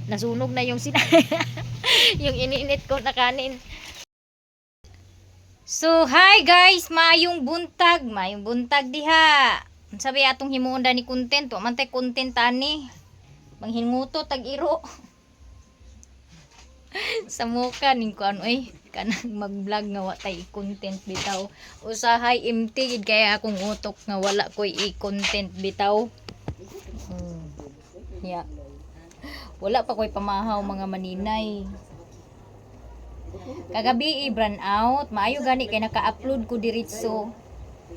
nasunog na yung yung ininit ko na kanin. So, hi guys, maayong buntag diha. Sabi atong himuon ni content, wa man tay content ani. Manghinguto tag iro. Sa muka ning kuan oy, kanang mag-vlog nga wa tay content bitaw. Usahay empty gid kaya akong utok nga wala koy i-content bitaw. Yeah. Wala pa koy pamahaw mga maninay. Kagabi i-brand out, maayo gani kay naka-upload ko diretso.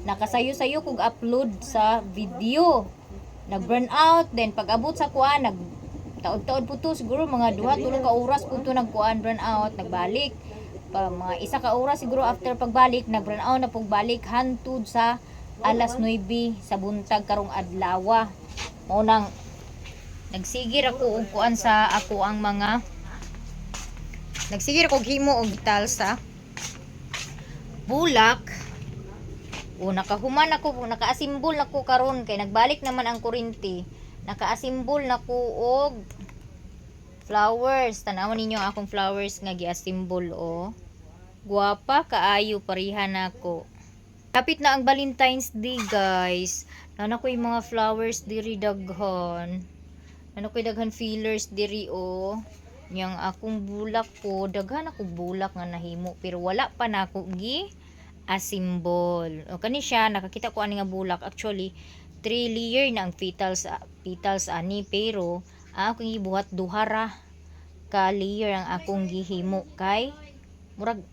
Nakasayo-sayo kog upload sa video. Nag-brand out, then pag abot sa kuan, taod-taod po to, siguro mga 2-3 ka oras po to nagkuan brand out, nagbalik. Pa mga 1 ka oras siguro after pagbalik, nag-brand out na pagbalik hantud sa alas 9 sa buntag karong adlaw. Unang nagsigir ako og kuan sa ako ang mga nagsigir ko himo og vital sa bulak. O nakahuman ako, naka-asimbol nako karon kay nagbalik naman ang kuryente. Naka-asimbol nako og flowers. Tanawon ninyo akong flowers nga gi-asimbol o. Guwapa kaayo parihan nako. Kapit na ang Valentine's Day, guys. Nana ko yung mga flowers diri daghan. Nana ko daghan feelers diri o. Yang akong bulak po, daghan ako bulak nga nahimo pero wala pa na ako gi asimbol. O kani siya nakakita ko ani nga bulak, actually 3 layer na ang petals ani pero akong gibuhat duhara ka layer ang akong gihimo kay murag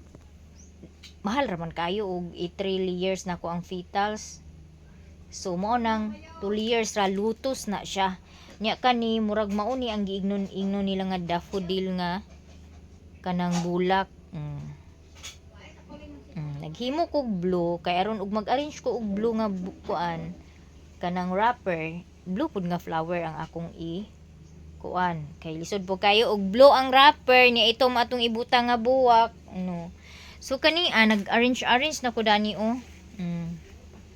mahal raman kayo og 3 layers na ko ang petals. So mo nang 2 layers ra lutos na siya. Nya kani murag mauni ang giignon-ignon nila nga daffodil nga kanang bulak. Naghimo ko blue kay aron ug mag-arrange ko og blue nga kuan kanang wrapper. Blue pud nga flower ang akong kuan kay lisod po kayo og blue ang wrapper niya ito atong ibutang nga buwak no. So kani nag-arrange na ko dani o.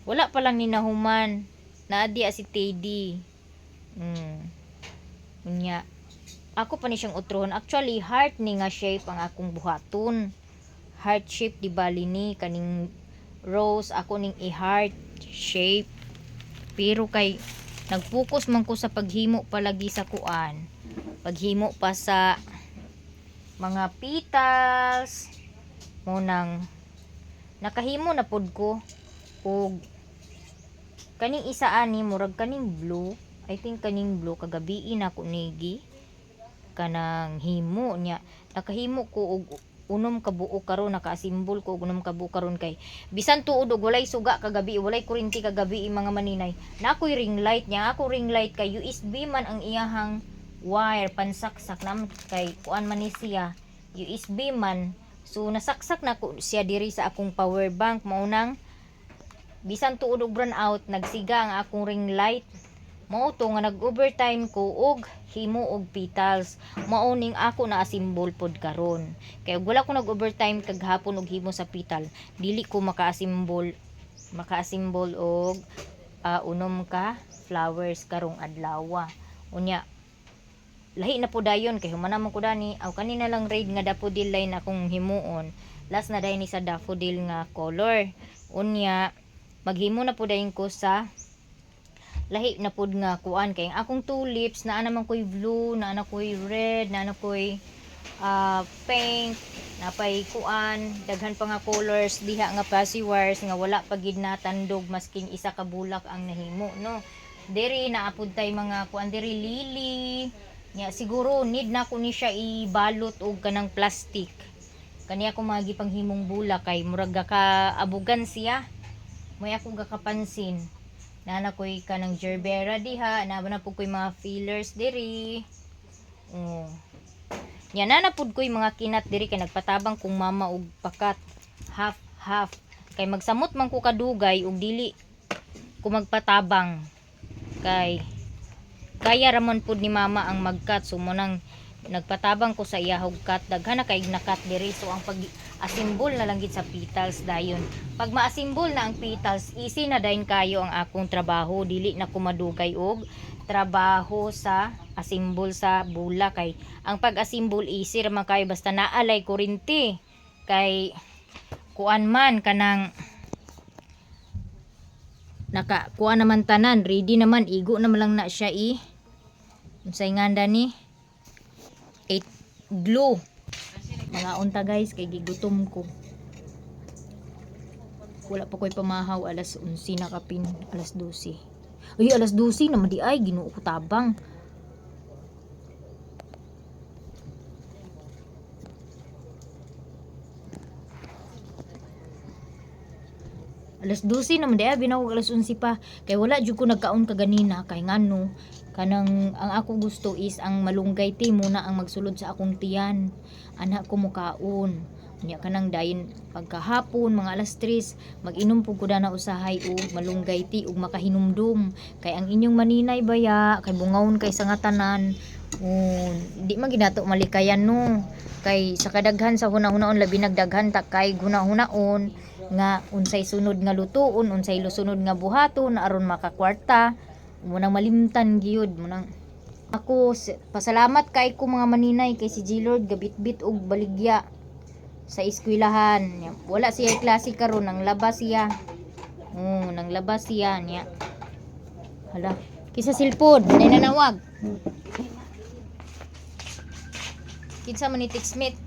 Wala pa lang ni nahuman naadi si Teddy. Nya ako pa ni siyang utrohon. Actually heart ni nga shape ang akong buhaton. Heart shape di bali ni kaning rose ako ning i-heart shape. Pero kay nag-focus man ko sa paghimo palagi sa kuan. Paghimo pa sa mga petals. Munang nakahimo na pod ko og kaning isa ani murag kaning blue. I think kaning blue kagabi na ko nigi kanang himo nya nakahimo ko og unom ka buo karon naka-asimbol ko og unom ka buo karon kay bisan tuod og walay suga kagabi walay kuryente kagabi mga maninay na ako'y ring light nya ako ring light kay USB man ang iyahang wire pansaksak nam kay kuan man ni siya USB man so nasaksak na ko siya diri sa akong power bank maunang bisan tuod og brand out nagsiga ang akong ring light. Mao to nga nag-overtime ko og himo og petals. Mauning ako na asimbol pod karon. Kay wala ko nag-overtime kag hapon og himo sa petal, dili ko maka-asimbol og unom ka flowers karong adlaw. Unya lahi na po dayon kay humana man ko dani aw kanina lang raid nga daffodil line akong himuon. Last na dayon ni sa daffodil nga color. Unya maghimo na po dayon ko sa lahi na pod nga kuan kay akong tulips na naman koy blue na koy red na koy pink na pay kuan daghan pa nga colors diha nga passy wires nga wala pa gid natandog masking isa ka bulak ang nahimo no diri naapod tay mga kuan diri lily nya siguro need na ko ni siya ibalot og kanang plastic kaniya ko mga gipanghimong bulak kay murag ka abugan siya may ako gakapansin na koy kanang gerbera diha na po koy mga fillers diri yan na pud koy mga kinat diri kay nagpatabang kong mama og pakat half kay magsamot man ko kadugay og dili ko magpatabang kay kaya ramon pud ni mama ang magkat so mo nang nagpatabang ko sa iyahog kat daghan na kay nakat diri so asimbol na lang gid sa petals dayon. Pag maasimbol na ang petals, easy na dayon kayo ang akong trabaho, dili na ko madugay og trabaho sa asimbol sa bula kay ang pag-asimbol easy ra man kayo basta naalay kurinti kay kuan man kanang naka kuha naman tanan, ready naman, igo naman lang na siya unsay nganda ni 8 glue. Mga unta guys kay gigutom ko. Wala pa ko'y pamahaw, alas 11 na kapin, alas 12. Ay alas 12 naman di ay Ginoo ko tabang. Alas 12 naman daya binawag alas 11 pa kay wala jud ko nagkaon kaganina kay ngano kanang ang ako gusto is ang malunggay tea muna ang magsulod sa akong tiyan. Anak ko mukaon. Nya kanang dayon pagkahapon mga alas 3 mag-inom pud ko na usahay og malunggay tea ug makahinumdum kay ang inyong maninay baya kay bungawon kay sa nga tanan. Di man ginato malikayan no kay sa kadaghan sa hunahunahon labi nagdaghan ta kay hunahunaon nga unsay sunod nga lutuon, unsay sunod nga buhaton aron makakwarta munang malimtan gyud munang ako pasalamat kay ko mga maninay kay si G-Lord gabitbit og baligya sa eskwelahan. Wala siya klase karon nang labas siya. Nang labas siya niya. Hala, kisa silpod, nay nanawag. Kinsa man ni Tixmit?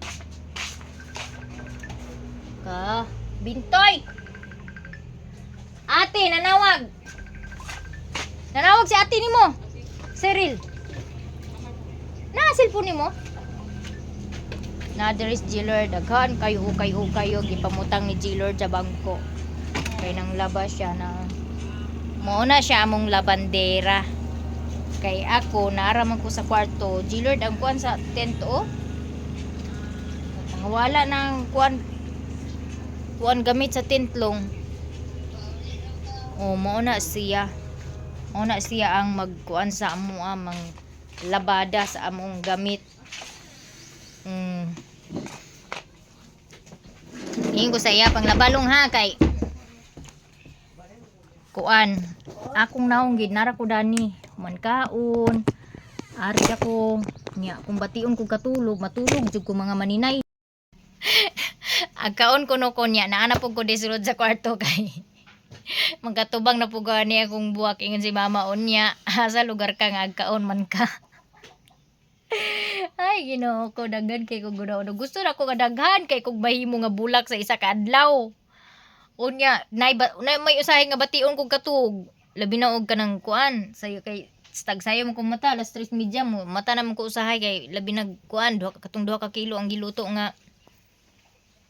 Ka Bintoy! Ate, nanawag! Nanawag si ate nimo. Cyril. Cellphone nimo? Na there is G-Lord. Daghan kayo gipamutang ni G-Lord sa bangko. Kay nang labas siya na muna siya among labandera. Kay ako, naaraman ko sa kwarto. G-Lord, ang kuwan sa tent oh. Wala nang kuwan gamit sa tintlong. Mauna siya ang magkuan sa amo amang labada sa among gamit. Ingin ko sa iya pang labalong ha kay kuan akong naong gid nara ko dani man kaon ari ako nya kung bation ko katulog matulog jud ko mga maninay. Agkaon kuno ko niya naana po ko disulod sa kwarto kay magkatubang na po gani akong buwak ingon si mama unya sa lugar ka nga agkaon man ka. Ay Ginoo ko daghan kay kog gunaon gusto na ko nga daghan kay kog mahimo nga bulak sa isa ka adlaw unya may usahay nga bation kog katug labi na og kanang kuan sayo kay stag sayo mo kong mata alas 3:30 mo mata na mo ko usahay kay labi nag kuan katong 2 ka kilo ang giluto nga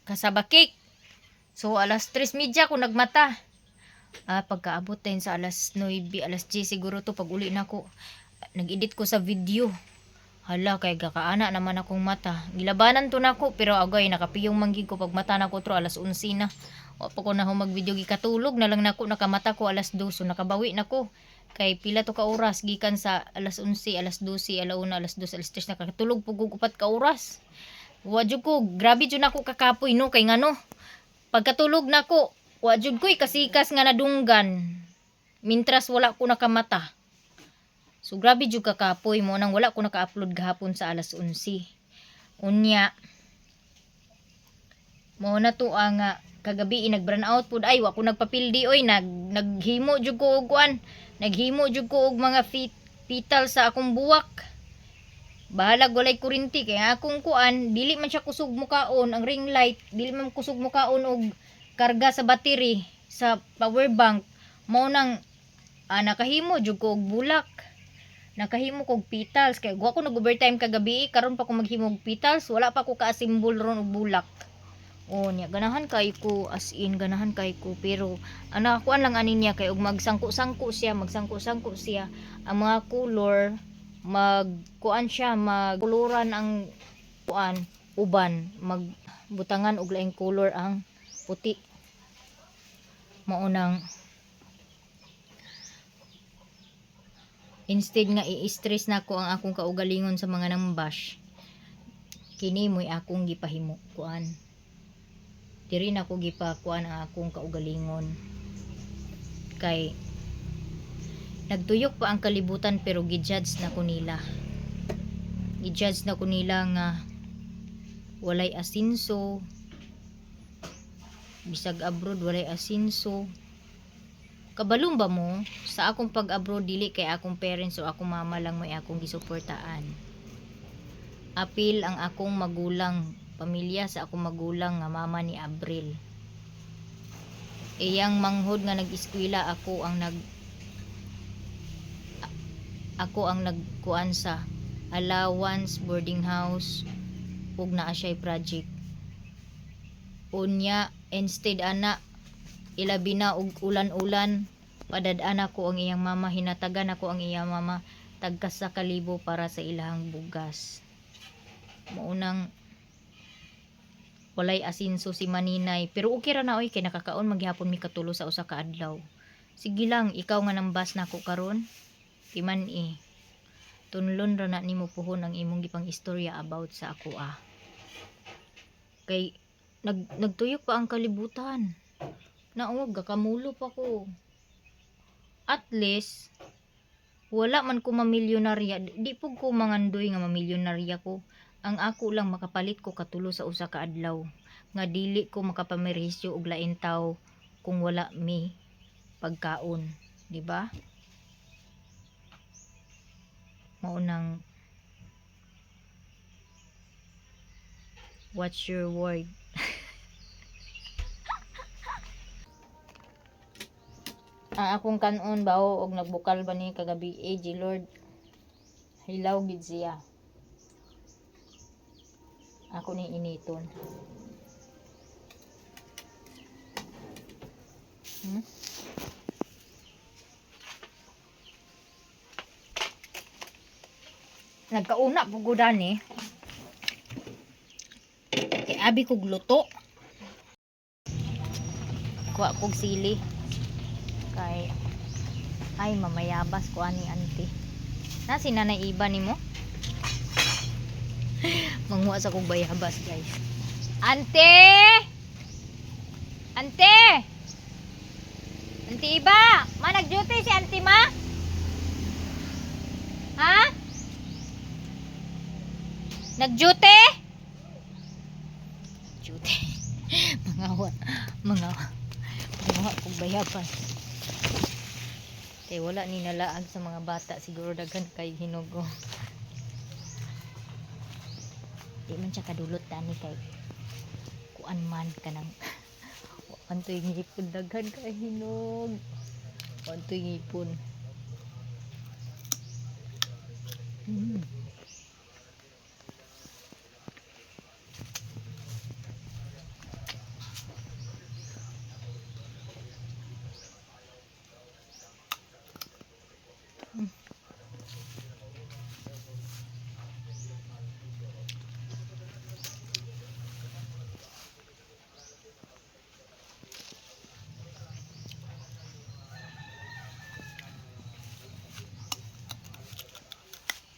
kasaba cake. So alas 3:30 ko nagmata. Pagkaabot din sa alas 9, alas 10 siguro to pag uli na ko. Nag-edit ko sa video. Hala kay gakaana naman akong mata. Gilabanan to nako pero agay nakapiyong manggig ko pag mata nako tro alas 11 na. Wa pa ko na mag-video gikatulog na lang nako nakamata ko alas 2 so nakabawi nako. Kay pila to ka oras gikan sa alas 11, alas 12, alauna, alas 2, alas 3 nakatulog pug og 4 ka oras. Wa jud ko grabe jud nako kakapoy no kay ngano pagkatulog nako wa jud ko'y kasikas nga nadunggan mintras wala ko nakamata. So grabe jud kakapoy mo nang wala ko naka-upload gahapon sa alas 11. Unya mo na to ang kagabi nag-burn out pud ay wa ko nagpapildi oy naghimo jud ko og kuan naghimo jud ko og mga petal sa akong buwak. Bahala walay kurinti kay akong kuan dili man siya kusog mukaon ang ring light dili man kusog mukaon og karga sa battery sa power bank mao nang nakahimo jud ko og bulak nakahimo kog petals kay wa ko nag-overtime kagabi karon pa ko maghimo og petals wala pa ko ka-assemble ron og bulak. Nya ganahan kay ko as in ganahan kay ko pero kuan lang ani niya kay og magsangko-sangko siya ang mga color magkuan siya magkuluran ang kuan uban magbutangan og laing color ang puti maunang instead nga i-stress nako ang akong kaugalingon sa mga nambash kini mo'y akong gipahimo kuan diri na ko gipakuan ang akong kaugalingon. Kay nagtuyok pa ang kalibutan pero gijudge na ko nila. Gijudge na ko nila nga walay asinso. Bisag abroad walay asinso. Kabalong ba mo sa akong pag-abroad dili kay akong parents o akong mama lang may akong gisuportaan. Apil ang akong magulang, pamilya sa akong magulang nga mama ni Abril. Iyang manghod nga nag-eskwela ako ang nagkuan sa allowance, boarding house ug naa siya'y project. Unya instead ana ilabi na og ulan-ulan padad-an ako ang iyang mama, hinatagan ako ang iyang mama tagkas sa kalibo para sa ilahang bugas. Maunang walay asinso si Maninay pero okay ra na oy kay nakakaon maghapon mi katulo sa usa ka adlaw. Sige lang ikaw nga nambas nako karon. Timan tunlon ra na nimo puhon ang imong gipang istorya about sa ako Kay nagtuyok pa ang kalibutan. Naog gakamulo pa ko. At least wala man ko mamilyonarya, di po ko mangandoy nga mamilyonarya ko. Ang ako lang makapalit ko katulo sa usa ka adlaw nga dili ko makapamerisyo og lain tawo kung wala mi pagkaon, di ba? Maunang watch your word. Ang akong kanon bao og nagbukal ba ni kagabi AG Lord. Hilaw gid siya. Ako ni initon. Nagkauna pugudan kay abi kog luto. Kuha kog sili. Kay ay mamayabas ko ani auntie. Na si Nanay Iba nimo? Manguha sa kong bayabas guys. Ante! Ante! Ante Iba! Ma nag-duty si Ante ma? Ha? Nag-duty? Duty. Mangawa kong bayabas. Kaya wala ni nalaag sa mga bata. Siguro daghan kay hinugo. Di man siya kadulot tani kay kuan man ka ng antoy ngipon daghan kay hinog. Antoy ngipon.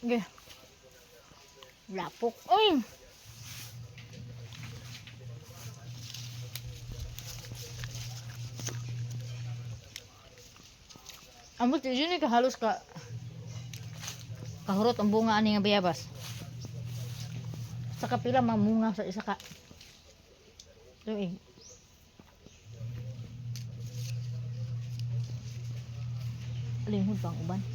Okay. Lapok. Uy! Ambot yun ka halos kahurot ang bunga ani nga bayabas. Sa kapila mamunga sa isa ka. Tuig. Linghod pang uban.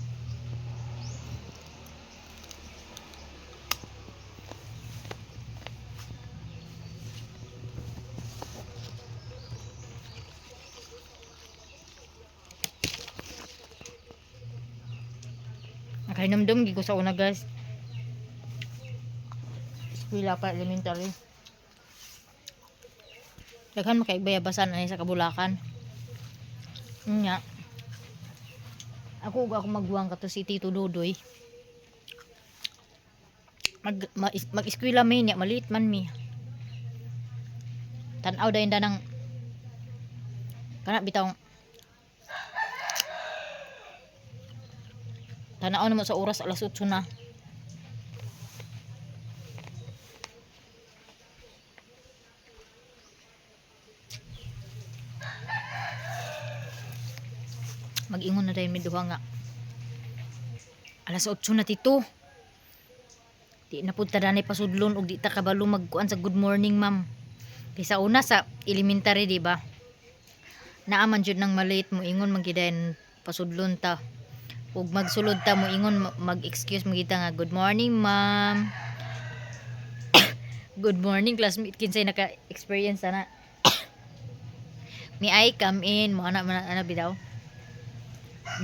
Nakahinumdum gigo sa una guys. Eskwela pa elementary. Daghan makaibayabasan ay sa Kabulakan. Nya. Ako magbuwang kato si Tito Dudoy. Mag-eskwela mi niya maliit man mi. Tan-aw dayon danang kana bitaw tanaw naman sa oras alas 8 na. Mag-ingon na dahil may duha nga. Alas 8 na tito. Di na punta danay pasudlon og di ta kabalo magkuan sa good morning ma'am. Kaysa una sa elementary di ba? Naaman jud nang malate mo ingon magidayon pasudlon ta. Ug magsulod ta mo ingon mag-excuse magita nga good morning ma'am. Good morning classmate kinsay naka-experience na. May I come in mo ana bitaw.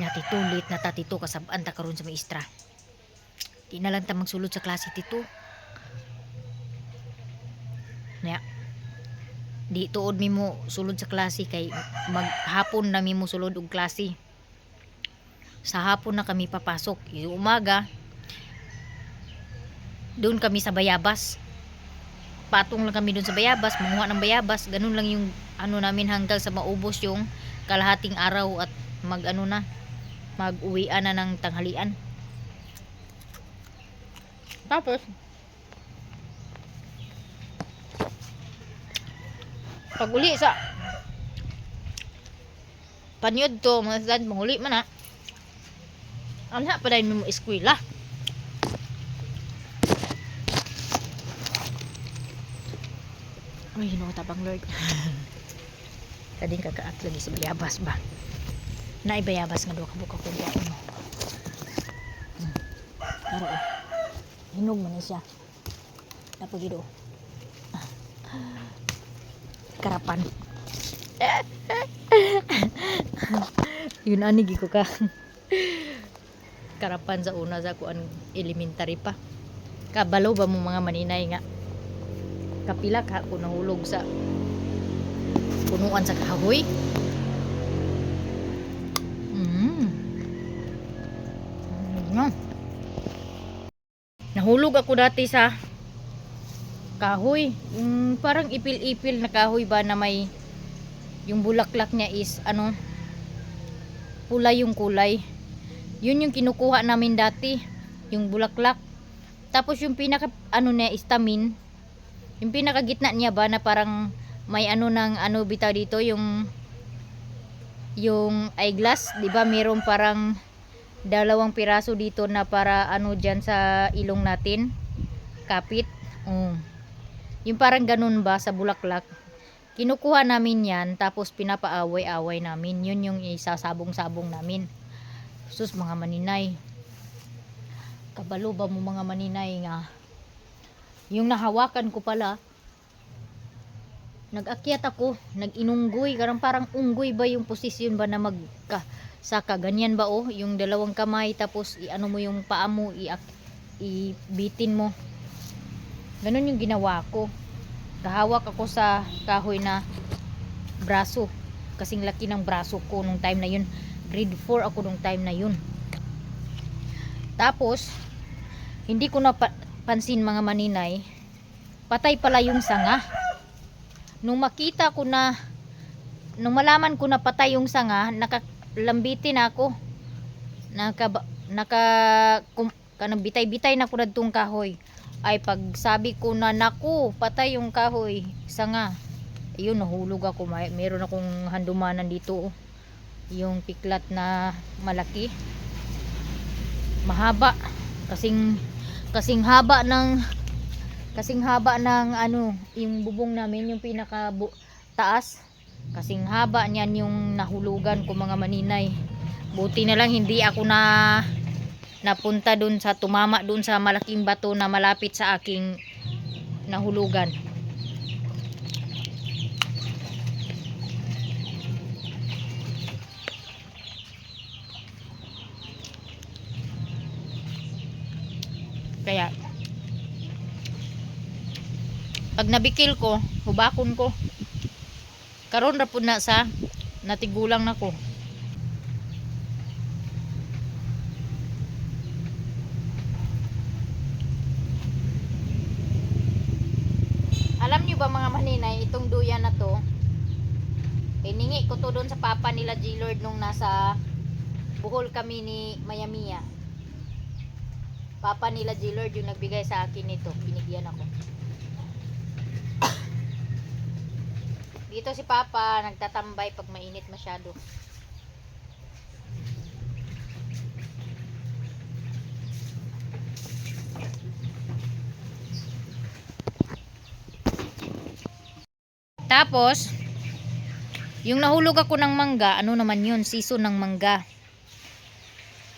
Nya tito late na ta tito kasab-an ta karon sa maestra. Di na lang ta magsulod sa klase tito. Nya di tuod mi mo sulod sa klase kay maghapon na mi mo sulod og klase. Sa hapon na kami papasok. Yung umaga doon kami sa bayabas. Patong lang kami doon sa bayabas, manguha ng bayabas. Ganun lang yung ano namin hanggang sa maubos yung kalahating araw at mag-uwian na ng tanghalian. Tapos pag uli sa panyod to mga sad manguli man na anha pa dahil mo eskwela. Ay hinong tabang Lord. Kading kakaat lagi sa bayabas ba na ibayabas nga doon kabuka kung kaya mo pero hinog man siya napagido karapan yun ani ko ka karapan sa una sa kuan elementary pa kabalo ba mo mga maninay nga kapila ka kung nahulog sa punuan sa kahoy. Nahulog ako dati sa kahoy. Yung parang ipil-ipil na kahoy ba na may yung bulaklak niya is pula yung kulay. Yun yung kinukuha namin dati, yung bulaklak. Tapos yung pinaka niya istamin, yung pinaka gitna niya ba na parang may bitaw dito yung eyeglass, 'di ba? Mayroong parang 2 piraso dito na para diyan sa ilong natin. Kapit. Yung parang ganun ba sa bulaklak. Kinukuha namin 'yan tapos pinapaaway-away namin. Yun yung isasabong-sabong namin. Sus mga maninay. Kabalo ba mo mga maninay nga. Yung nahawakan ko pala nag-akyat ako, nag-inunggoy, parang unggoy ba yung posisyon ba na saka ganyan ba yung 2 kamay tapos mo yung paa mo ibitin mo. Ganun yung ginawa ko. Kahawak ako sa kahoy na braso. Kasing laki ng braso ko nung time na yun. Grade 4 ako nung time na yun. Tapos hindi ko na pansin mga maninay, patay pala yung sanga. Nung malaman ko na patay yung sanga, nakalambitin ako. Bitay-bitay na ko na itong kahoy. Ay pag sabi ko na naku, patay yung kahoy, sanga. Ayun, nahulog ako. Meron akong handumanan dito. Yung piklat na malaki. Mahaba. Kasing haba ng yung bubong namin, yung pinaka taas. Kasing haba niyan yung nahulugan ko mga maninay. Buti na lang hindi ako napunta dun tumama dun sa malaking bato na malapit sa aking nahulugan. Kaya pag nabikil ko, hubakon ko. Karon ra pud na sa natigulang nako. Alam niyo ba mga maninay, itong duyan na to, hiningi ko to doon sa papa nila G-Lord nung nasa Bohol kami ni Mayamia. Papa nila G-Lord yung nagbigay sa akin nito. Binigyan ako. Dito si Papa nagtatambay pag mainit masyado. Tapos, yung nahulog ako ng mangga, ano naman yun, season ng mangga.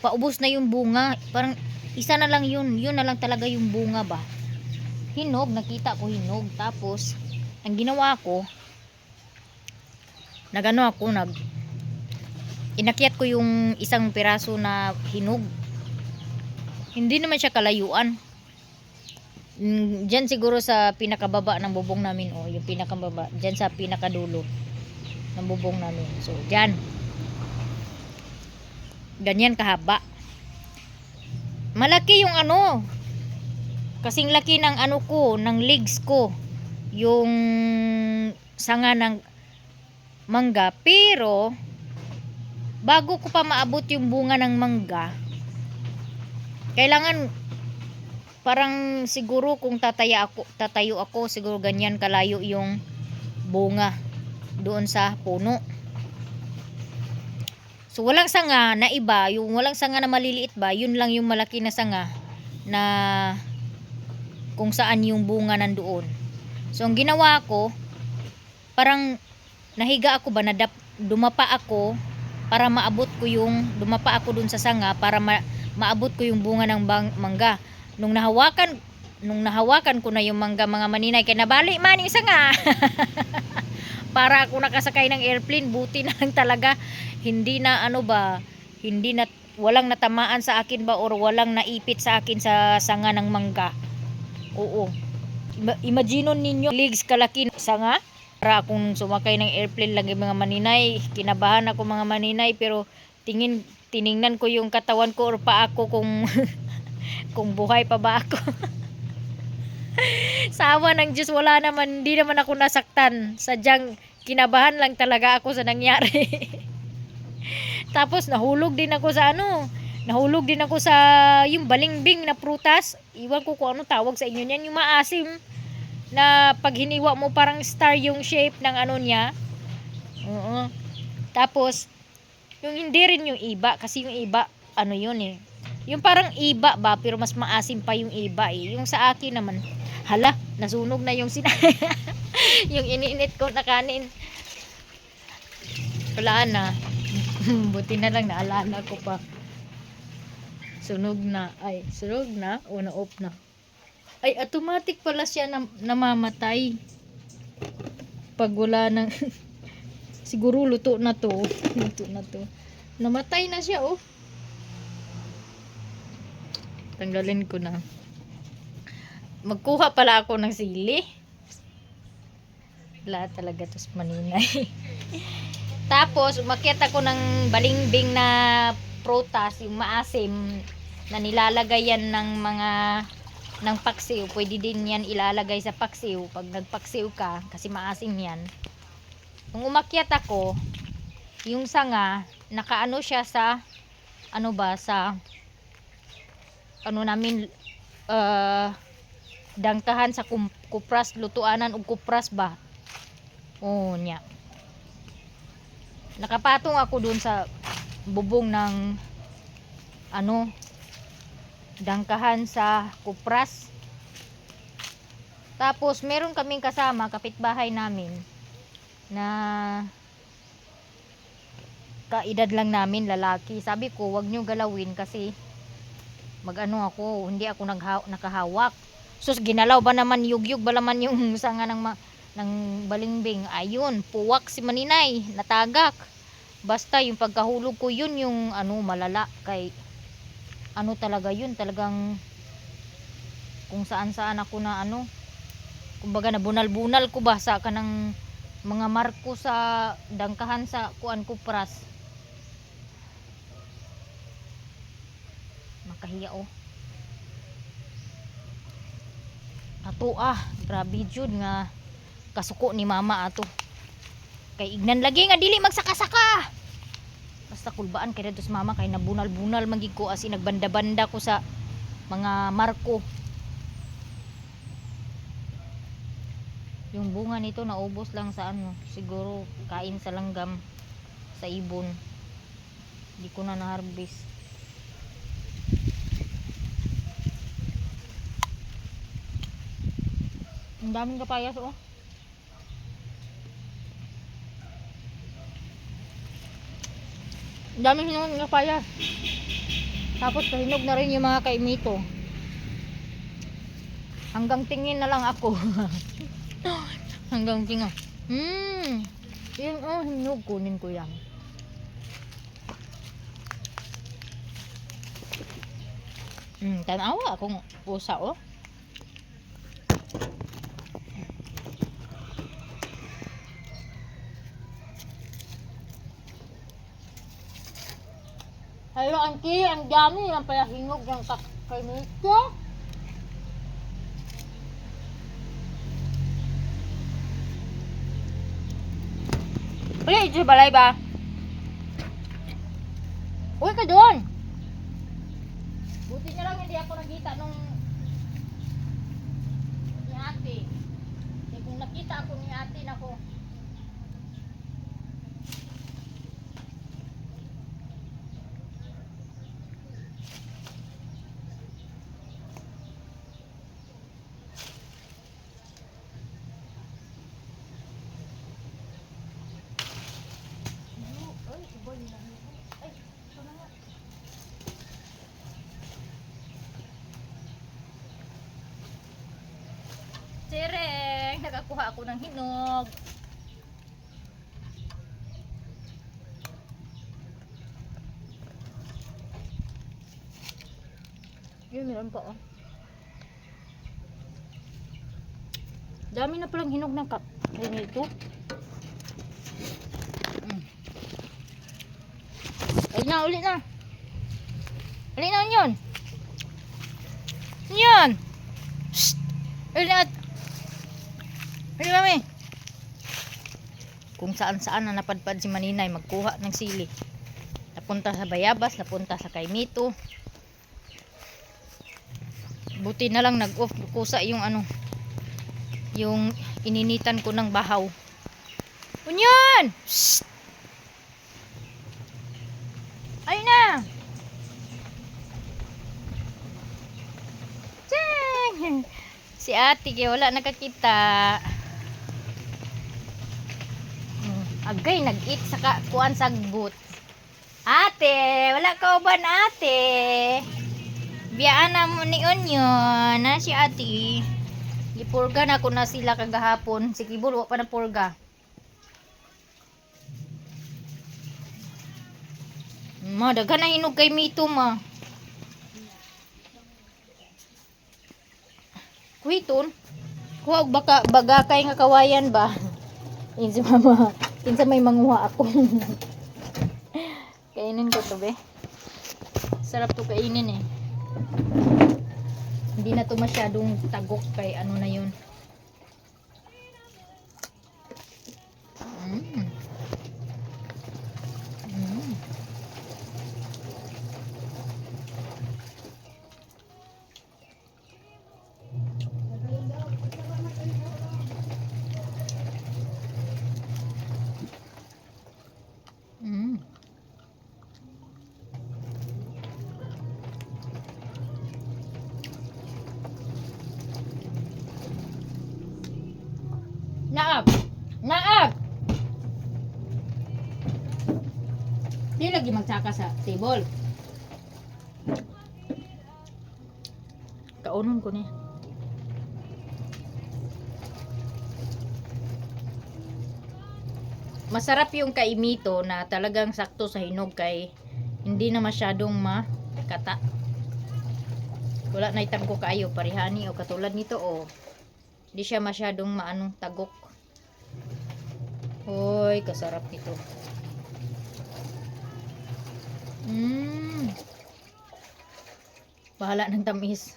Paubos na yung bunga. Parang isa na lang yun. Yun na lang talaga yung bunga ba. Hinog, nakita ko hinog. Tapos, ang ginawa ko, inakyat ko yung isang piraso na hinog. Hindi naman siya kalayuan. Diyan siguro sa pinakababa ng bubong namin, o yung pinakababa, diyan sa pinakadulo ng bubong namin. So, diyan. Ganyan kahaba. Malaki yung ano, kasing laki ng ano ko, ng legs ko, yung sanga ng mangga. Pero bago ko pa maabot yung bunga ng mangga, kailangan parang siguro kung tatayo ako siguro ganyan kalayo yung bunga doon sa puno. So walang sanga na iba, yung walang sanga na maliliit ba, yun lang yung malaki na sanga na kung saan yung bunga nandoon. So ang ginawa ko, parang nahiga ako ba, dumapa ako para maabot ko yung, dumapa ako dun sa sanga para maabot ko yung bunga ng mangga. Nung nahawakan ko na yung mangga, mga maninay, kaya nabali man yung sanga. Para ako nakasakay ng airplane, buti na lang talaga hindi na ano ba, hindi na, walang natamaan sa akin ba or walang naipit sa akin sa sanga ng mangga. Oo. Imagine ninyo, legs kalaki ng sanga. Para akong sumakay ng airplane lagi mga maninay, kinabahan ako mga maninay, pero tiningnan ko yung katawan ko or pa ako kung kung buhay pa ba ako. Sa awa ng Diyos, wala naman, hindi naman ako nasaktan. Sadyang kinabahan lang talaga ako sa nangyari. Tapos nahulog din ako sa yung balimbing na prutas. Iwan ko kung ano tawag sa inyo niyan, yung maasim na pag hiniwa mo parang star yung shape ng ano niya. Oo. Tapos yung hindi rin yung iba, kasi yung iba ano yun eh. Yung parang iba ba, pero mas maasim pa yung iba eh. Yung sa akin naman, hala, nasunog na yung yung iniinit ko na kanin. Wala na. Buti na lang naalala ko pa. Sunog na. O na-off na. Ay, automatic pala siya namamatay. Pag wala nang siguro luto na to. Namatay na siya, oh. Tanggalin ko na. Magkuha pala ako ng sili. Wala talaga tos maninay. Tapos umakyat ako ng balimbing na prutas, yung maasim na nilalagay yan ng paksiw. Pwede din yan ilalagay sa paksiw pag nagpaksiw ka, kasi maasim yan. Nung umakyat ako, yung sanga nakaano siya sa ano namin, dangkahan sa kupras, lutuanan og kupras ba. Oh, nya. Nakapatong ako dun sa bubong ng dangkahan sa kupras. Tapos meron kaming kasama, kapitbahay namin, na kaedad lang namin, lalaki. Sabi ko, wag nyo galawin kasi hindi ako nakahawak. Sus, ginalaw ba naman, yugyug ba naman yung sanga ng balimbing. Ayun, puwak si maninay, natagak. Basta yung pagkahulog ko, yun yung malala. Kay talaga yun, talagang kung saan ako na kumbaga nabunal-bunal ko ba sa kanang mga marko sa dangkahan sa kuan kupras. Makahiya, oh. Ato grabe jud nga kasuko ni mama ato. Kay ignan lagi nga dili magsaka-saka. Basta kulbaan kay dados mama, kay nabunal-bunal magig ko, as in nagbanda-banda ko sa mga marko. Yung bunga nito naubos lang sa siguro kain sa langgam sa ibon. Hindi ko na na-harvest. Ang daming kapayas, oh. Dami hinog ng papaya. Tapos kahinog na rin yung mga kaimito. Hanggang tingin na lang ako. Hanggang tingin. Yan oh, hinog. Kunin ko yan. Tanawa akong pusa oh. Hello, Auntie. Ang dami ng pala hinog ng kaimito. Uy, ito balay ba? Uy, ka doon. Buti na lang hindi ako nakita nung ni ate. Kung nakita ako ni ate, nako. Sireng, nakakuha ako ng hinog. Yun, meron pa oh. Dami na palang hinog ng kaimito. Ay na, ulit na. Ulit na yun. Yun. Shhh. Ulit na. Ulit mami. Kung saan-saan na napadpad si Maninay magkuha ng sili. Napunta sa bayabas, napunta sa kaimito. Buti na lang nag-off kusa yung ano, yung ininitan ko ng bahaw. Unyan! Shhh! Ay na! Cheng! Si ate kaya wala nakakita. Agay, nag-eat sa kuan sagbut. Ate, wala ka uban ate. Biyaan na mo ni Onyon, na si ate. Gipurga na ko na sila kagahapon. Si Kibul, wala pa na purga. Ma, daghan na hinog kay Mito ma. Kuhiton. Kuha og baka bagakay nga kawayan ba. Insa mama, insa may manguha ako. Kainin ko to be. Sarap to kainin eh. Hindi na to masyadong tagok kay ano na yun. Naab! Naab! Di lagi magsaka sa table. Kaunon ko niya. Masarap yung kaimito na talagang sakto sa hinog kay hindi na masyadong makata. Wala na itagok kayo parihani o katulad nito o hindi siya masyadong maanong tagok. Hoy, kasarap nito. Bahala ng tamis.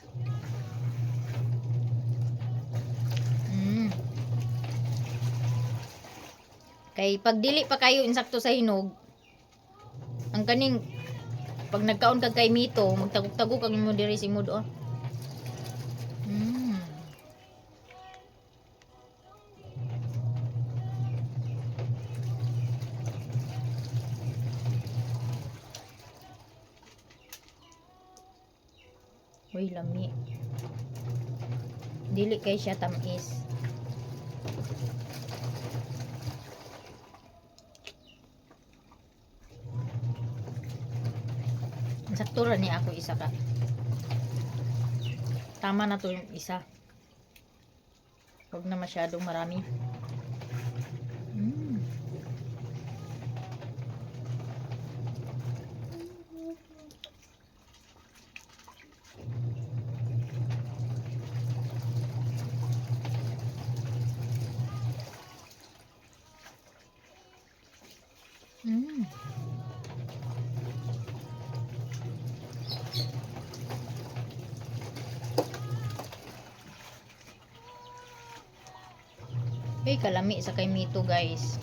Kay pag dili pa kayo insakto sa hinog, ang kaning pag nagkaon kag kay Mito, magtagok-tagok ang imo diri si Mood oh. Uy, lami. Dili kay siya tamis. Tura ni ako isa ka. Tama na to yung isa. Huwag na masyadong marami. Mm. Mm. Kalami sa kay Mito guys.